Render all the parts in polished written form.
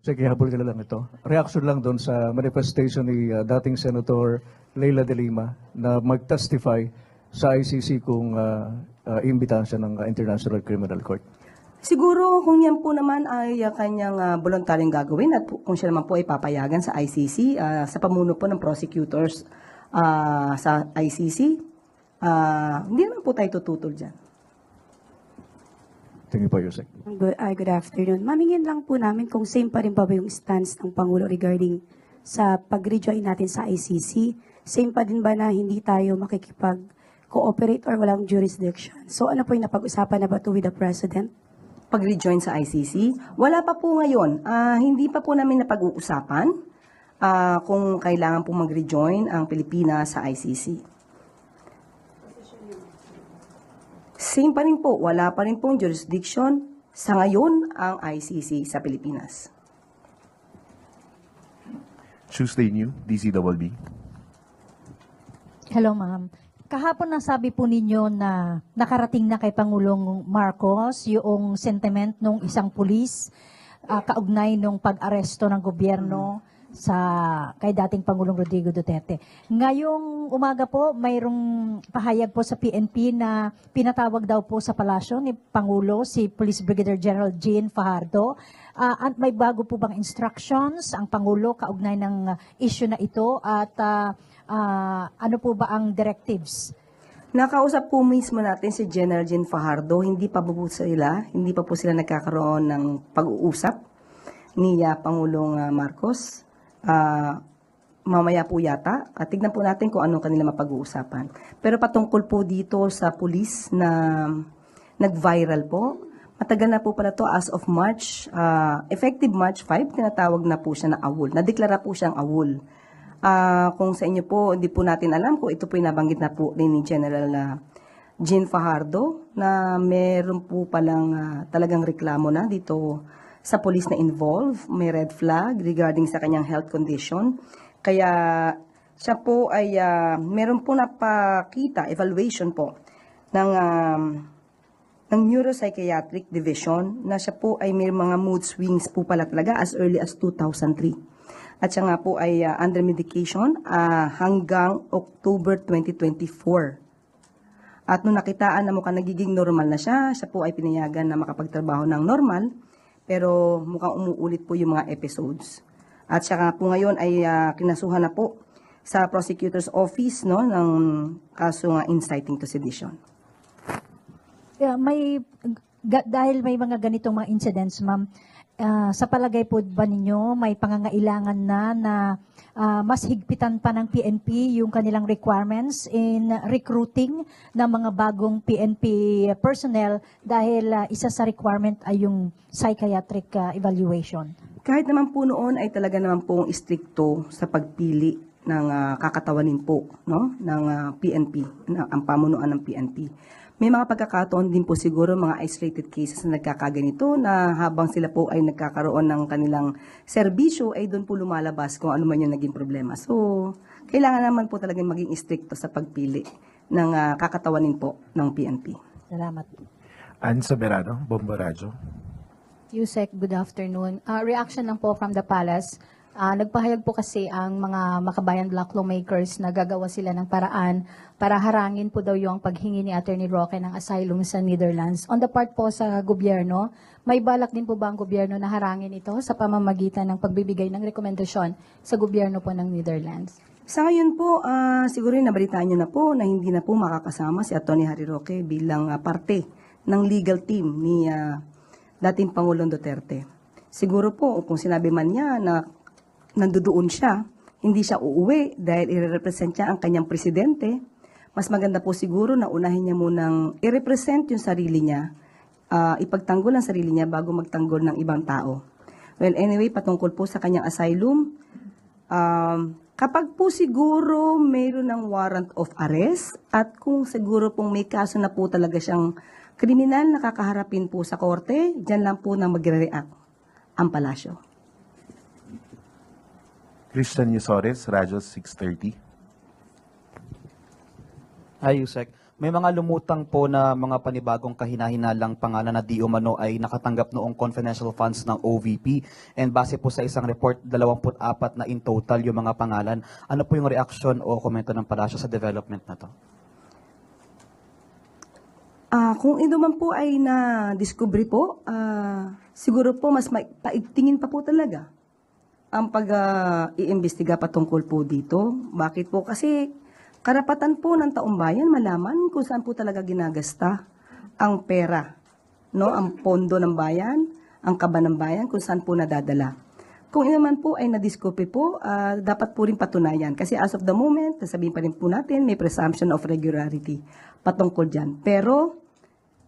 Sige, habol ka na lang ito. Reaction lang doon sa manifestation ni dating Senator Leila de Lima na mag-testify sa ICC kung imbitahan siya ng International Criminal Court. Siguro kung yan po naman ay kanyang voluntaryong gagawin at kung siya naman po ay papayagan sa ICC, sa pamuno po ng prosecutors sa ICC, hindi naman po tayo tututol dyan. Tingin po, Yusek. Good afternoon. Mamingin lang po namin kung same pa rin ba yung stance ng Pangulo regarding sa pag-rejoin natin sa ICC. Same pa din ba na hindi tayo makikipag-cooperate or walang jurisdiction? So ano po yung napag-usapan na ba to with the President? Pag-rejoin sa ICC, wala pa po ngayon. Hindi pa po namin napag-uusapan kung kailangan po mag-rejoin ang Pilipinas sa ICC. Same pa rin po, wala pa rin pong jurisdiction sa ngayon ang ICC sa Pilipinas. Tuesday New, DCWB. Hello, ma'am. Kahapon nasabi po ninyo na nakarating na kay Pangulong Marcos yung sentiment ng isang pulis kaugnay ng pag-aresto ng gobyerno kay dating Pangulong Rodrigo Duterte. Ngayong umaga po, mayroong pahayag po sa PNP na pinatawag daw po sa palasyo ni Pangulo si Police Brigadier General Jean Fajardo. At may bago po bang instructions ang Pangulo kaugnay ng issue na ito at ano po ba ang directives? Nakausap po mismo natin si General Jean Fajardo, hindi pa po sila nagkakaroon ng pag-uusap ni Pangulong Marcos. Mamaya po yata, tignan po natin kung anong kanila mapag-uusapan. Pero patungkol po dito sa pulis na nag-viral po, matagal na po pala to as of March, effective March 5, tinatawag na po siya na AWOL. Nadeklara po siyang AWOL. Kung sa inyo po, hindi po natin alam kung ito po yung nabanggit na po ni General Jean Fajardo na meron po palang talagang reklamo na dito sa police na involved, may red flag regarding sa kanyang health condition. Kaya siya po ay meron po napakita, evaluation po ng neuropsychiatric division na siya po ay may mga mood swings po pala talaga as early as 2003. At siya nga po ay under medication hanggang October 2024. At nung nakitaan na mukhang nagiging normal na siya po ay pinayagan na makapagtrabaho ng normal. Pero mukhang umuulit po yung mga episodes. At saka po ngayon ay kinasuhan na po sa prosecutor's office ng kaso inciting to sedition. Yeah, dahil may mga ganitong mga incidents, ma'am, sa palagay po ba ninyo may pangangailangan na mas higpitan pa ng PNP yung kanilang requirements in recruiting ng mga bagong PNP personnel dahil isa sa requirement ay yung psychiatric evaluation? Kahit naman po noon ay talaga naman pong istrikto sa pagpili ng kakatawanin po ng PNP, ang pamunuan ng PNP. May mga pagkakataon din po siguro mga isolated cases na nagkakaganito na habang sila po ay nagkakaroon ng kanilang serbisyo ay doon po lumalabas kung ano man yung naging problema. So, kailangan naman po talagang maging istrikto sa pagpili ng kakatawanin po ng PNP. Salamat. Ann Soberano, Bombo Radyo. Yusek, good afternoon. Reaction lang po from the palace. Nagpahayag po kasi ang mga makabayan black lawmakers na gagawa sila ng paraan para harangin po daw yung paghingi ni Attorney Roque ng asylum sa Netherlands. On the part po sa gobyerno, may balak din po ba ang gobyerno na harangin ito sa pamamagitan ng pagbibigay ng rekomendasyon sa gobyerno po ng Netherlands? Sa ngayon po, siguro nabalitaan nyo na po na hindi na po makakasama si Attorney Harry Roque bilang parte ng legal team ni dating Pangulong Duterte. Siguro po, kung sinabi man niya na nandoon siya, hindi siya uuwi dahil i-represent niya ang kanyang presidente, mas maganda po siguro na unahin niya munang i-represent yung sarili niya, ipagtanggol ang sarili niya bago magtanggol ng ibang tao. Well, anyway, patungkol po sa kanyang asylum, kapag po siguro mayroon ng warrant of arrest at kung siguro pong may kaso na po talaga siyang kriminal na kakaharapin po sa korte, dyan lang po na magre-react ang palasyo. Christian Yusores, Radyo 630. Hi, Yusek. May mga lumutang po na mga panibagong kahina-hinalang pangalan na di umano ay nakatanggap noong confidential funds ng OVP, and base po sa isang report, 24 na in total yung mga pangalan. Ano po yung reaction o komento ng palasyo sa development na to? Kung ito man po ay na-discovery po, siguro po mas paigtingin pa po talaga ang pag-iimbestiga patungkol po dito. Bakit po? Kasi karapatan po ng taong bayan malaman kung saan po talaga ginagasta ang pera, no? Ang pondo ng bayan, ang kaba ng bayan, kung saan po nadadala. Kung naman po ay na-discovery po, dapat po rin patunayan. Kasi as of the moment, sasabihin pa rin po natin, may presumption of regularity patungkol dyan. Pero,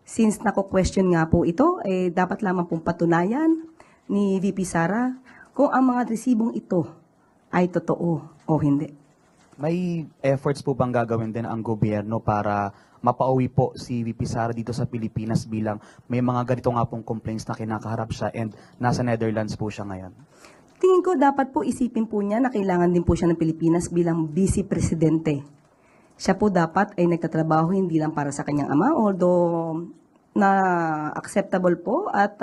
since nako-question nga po ito, dapat lamang pong patunayan ni VP Sara kung ang mga resibong ito ay totoo o hindi. May efforts po bang gagawin din ang gobyerno para mapauwi po si VP Sara dito sa Pilipinas, bilang may mga ganito nga pong complaints na kinakaharap siya and nasa Netherlands po siya ngayon? Tingin ko dapat po isipin po niya na kailangan din po siya ng Pilipinas bilang vice presidente. Siya po dapat ay nagtatrabaho hindi lang para sa kanyang ama, although na acceptable po at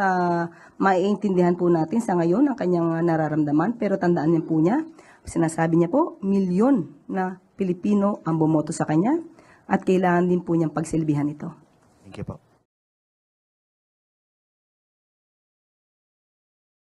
maiintindihan po natin sa ngayon ang kanyang nararamdaman. Pero tandaan niyo po niya, sinasabi niya po, milyon na Pilipino ang bumoto sa kanya at kailangan din po niyang pagsilbihan ito. Thank you po.